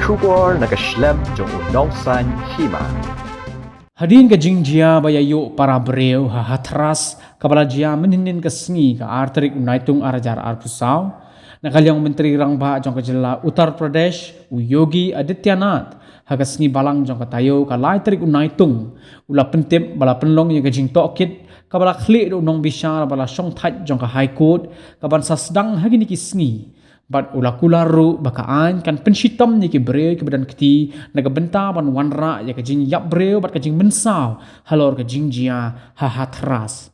bersyukur nak Islam jong unausan hima. Hadin ke jingjia bayayu para bereu ha hatras kapala jia meninin ke sengi ke arterik unaitung arajar arpusau nakalyang menteri rangba jong ke jela Uttar Pradesh Yogi Adityanath ha ke sengi balang jong ke tayo ka lai terik unaitung ula pentip bala penlong ye ke jing tokit kapala khli do nong bisar bala song that jong ke high court kaban sasdang hagini ki sengi bat ula kularu bakaan kan penshitam ni ki breu ke badan keti naga benta ban wanra ya ke jing yap breu bat ke jing mensau halor ke jing jia ha hatras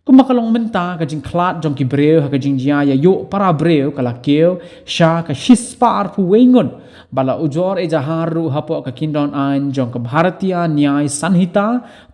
kumakalong menta ke jing klat jong ki breu ha ke jing jia ya yo para breu kala keu sha ka shispar pu wengon bala ujor e jaharu hapo ke kindon an jong ke bharatiya nyai sanhita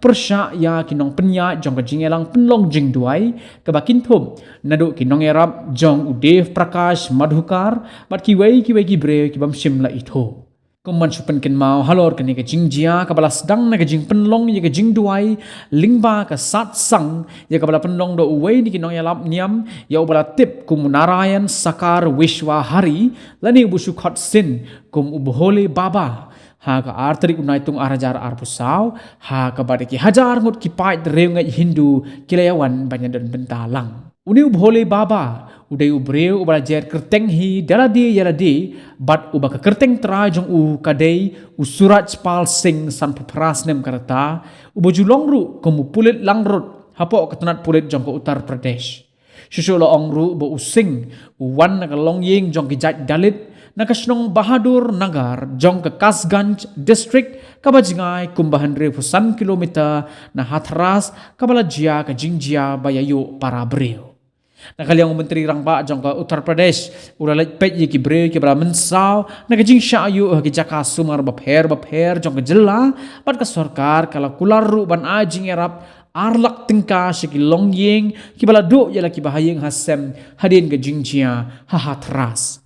persya ya kinong penya jong ke jing elang penlong jing duai ke bakin thum nadu kinong erap jong udev prakash madhukar bat ki wei ki breu ki bam shimla itho kuman supen ken mau halor ke ni ke jing jia ka bala sedang na ke jing penlong ye ke jing duai lingba ka sat sang ye ka bala penlong do wei ni kinong yalap niam ya bala tip kum narayan sakar wishwa hari lani busu khot sin kum ubhole baba ha ka arterik unaitung arajar arpusau ha ka badeki hajar ngut ki pai reungai hindu kilayawan banyadan bentalang uni ubhole baba udai ubreu ubala jer kerteng hi daladi yaladi bat uba ka kerteng tra jong u kadai usuraj pal sing san papras nem karata ubojulong ru komu pulit langrut hapo ketenat pulit jong ke Uttar Pradesh susulo ongru bo using uwan na long ying jong ki jat dalit nakasnong Bahadur Nagar jong ke Kasganj district kabajingai kumbahan refusan kilometer na hatras kabala jia ke jingjia bayayu para breu nakalyang menteri rangba jong ke Uttar Pradesh ulalit pet ye ki breu ki bala mensau nakajing syayu ki jaka sumar bapher jong ke jela pat ka sarkar kala kularu ban ajing erap arlak tingka siki longying ki bala do yala ki bahayeng hasem hadin ke jingjia ha hatras